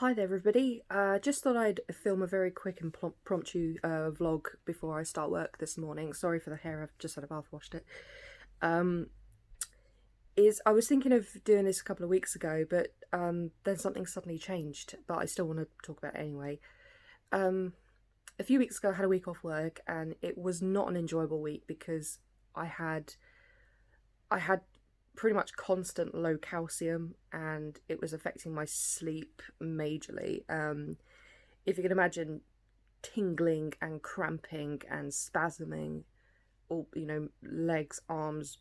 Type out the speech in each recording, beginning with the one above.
Hi there, everybody. Just thought I'd film a very quick and promptu vlog before I start work this morning. Sorry for the hair, I've just had a bath, washed it. I was thinking of doing this a couple of weeks ago, but then something suddenly changed, but I still want to talk about it anyway. A few weeks ago I had a week off work, and it was not an enjoyable week because I had pretty much constant low calcium, and it was affecting my sleep majorly. If you can imagine tingling and cramping and spasming, all, legs, arms,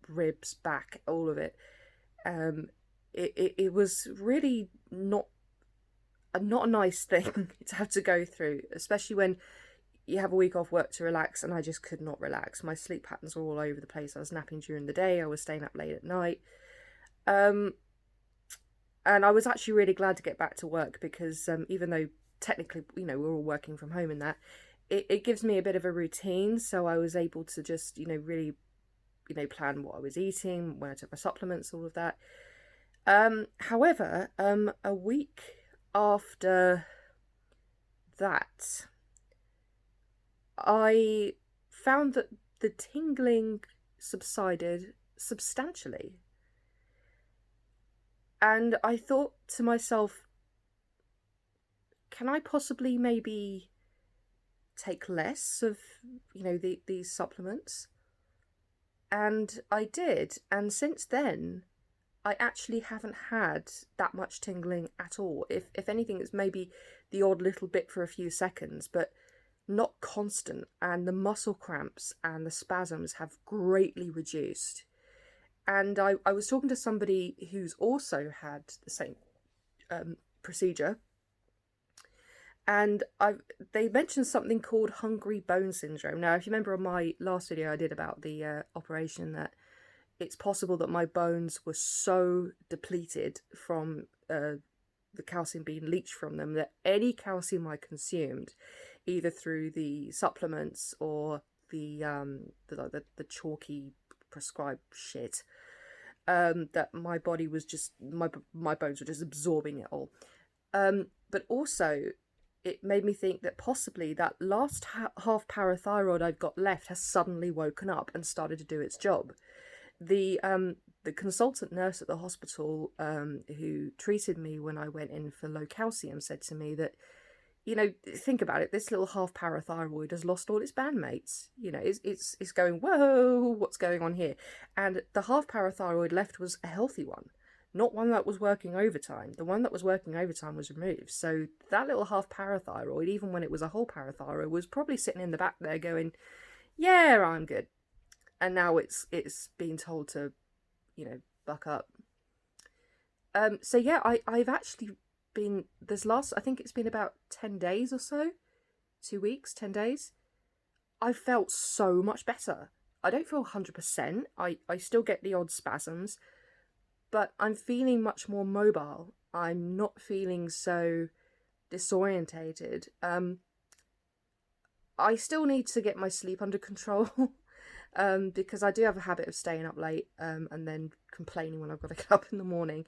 ribs, back, all of it. It was really not a nice thing to have to go through, especially when you have a week off work to relax, and I just could not relax. My sleep patterns were all over the place. I was napping during the day, I was staying up late at night. And I was actually really glad to get back to work because even though technically, we're all working from home and that, it gives me a bit of a routine. So I was able to just, really, plan what I was eating, when I took my supplements, all of that. However, a week after that, I found that the tingling subsided substantially. And I thought to myself, can I possibly maybe take less of, these supplements? And I did. And since then, I actually haven't had that much tingling at all. If anything, it's maybe the odd little bit for a few seconds, but not constant. And the muscle cramps and the spasms have greatly reduced. And I was talking to somebody who's also had the same procedure, and they mentioned something called hungry bone syndrome. Now, if you remember on my last video I did about the operation, that it's possible that my bones were so depleted from the calcium being leached from them that any calcium I consumed, either through the supplements or the chalky prescribed shit, that my body was just, my bones were just absorbing it all. But also it made me think that possibly that last half parathyroid I've got left has suddenly woken up and started to do its job. The consultant nurse at the hospital who treated me when I went in for low calcium said to me that, think about it, this little half parathyroid has lost all its bandmates. It's going, whoa, what's going on here? And the half parathyroid left was a healthy one, not one that was working overtime. The one that was working overtime was removed. So that little half parathyroid, even when it was a whole parathyroid, was probably sitting in the back there going, yeah, I'm good. And now it's being told to, buck up. So yeah, I've actually been, I think it's been about 10 days or so, 2 weeks, 10 days. I felt so much better. I don't feel 100%. I still get the odd spasms, but I'm feeling much more mobile. I'm not feeling so disorientated. I still need to get my sleep under control. Because I do have a habit of staying up late and then complaining when I've got to get up in the morning.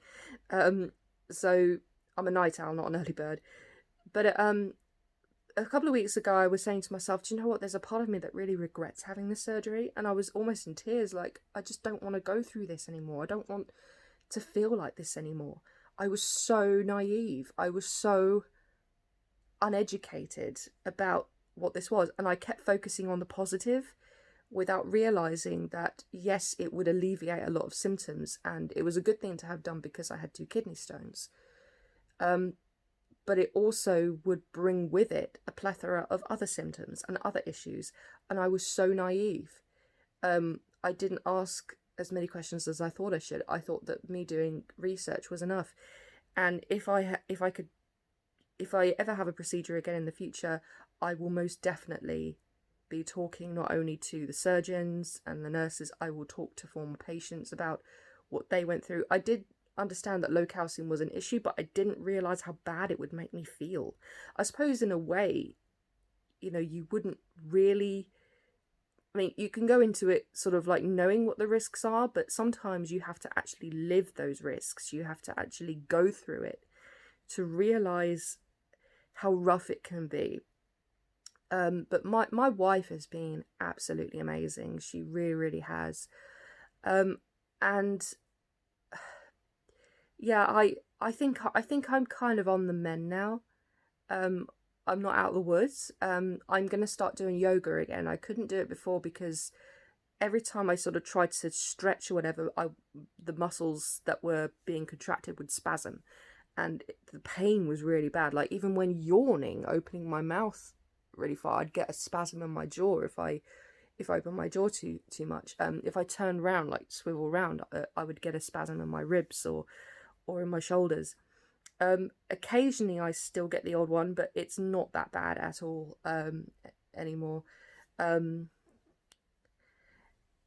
So I'm a night owl, not an early bird. But a couple of weeks ago, I was saying to myself, do you know what? There's a part of me that really regrets having this surgery. And I was almost in tears, like, I just don't want to go through this anymore. I don't want to feel like this anymore. I was so naive. I was so uneducated about what this was. And I kept focusing on the positive without realizing that, yes, it would alleviate a lot of symptoms, and it was a good thing to have done because I had 2 kidney stones. But it also would bring with it a plethora of other symptoms and other issues, and I was so naive. I didn't ask as many questions as I thought I should. I thought that me doing research was enough, and if I ever have a procedure again in the future, I will most definitely be talking not only to the surgeons and the nurses, I will talk to former patients about what they went through. I did understand that low calcium was an issue, but I didn't realise how bad it would make me feel. I suppose in a way, you wouldn't really, you can go into it sort of like knowing what the risks are, but sometimes you have to actually live those risks. You have to actually go through it to realize how rough it can be. But my wife has been absolutely amazing. She really, really has. And yeah, I think I'm kind of on the mend now. Um, I'm not out of the woods. I'm gonna start doing yoga again. I couldn't do it before because every time I sort of tried to stretch or whatever, the muscles that were being contracted would spasm, and the pain was really bad. Like even when yawning, opening my mouth really far, I'd get a spasm in my jaw if I open my jaw too much. If I turned round, like swivel round, I would get a spasm in my ribs or in my shoulders. Occasionally I still get the odd one, but it's not that bad at all anymore. Um,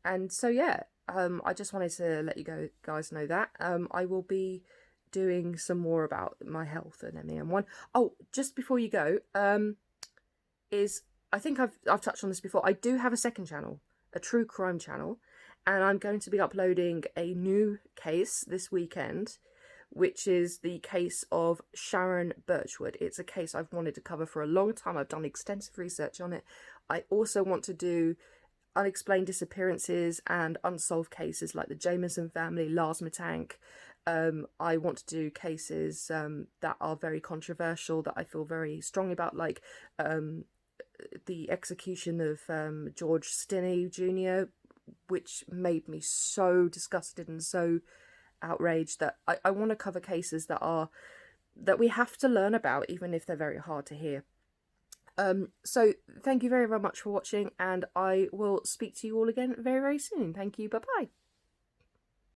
and so yeah, I just wanted to let you guys know that. I will be doing some more about my health and MEM1. Oh, just before you go, is I think I've touched on this before. I do have a second channel, a true crime channel, and I'm going to be uploading a new case this weekend, which is the case of Sharon Birchwood. It's a case I've wanted to cover for a long time. I've done extensive research on it. I also want to do unexplained disappearances and unsolved cases like the Jameson family, Lars Matank. I want to do cases that are very controversial, that I feel very strongly about, like the execution of George Stinney Jr., which made me so disgusted and so outraged that I want to cover cases that we have to learn about, even if they're very hard to hear. So thank you very, very much for watching, and I will speak to you all again very, very soon. Thank you. Bye-bye.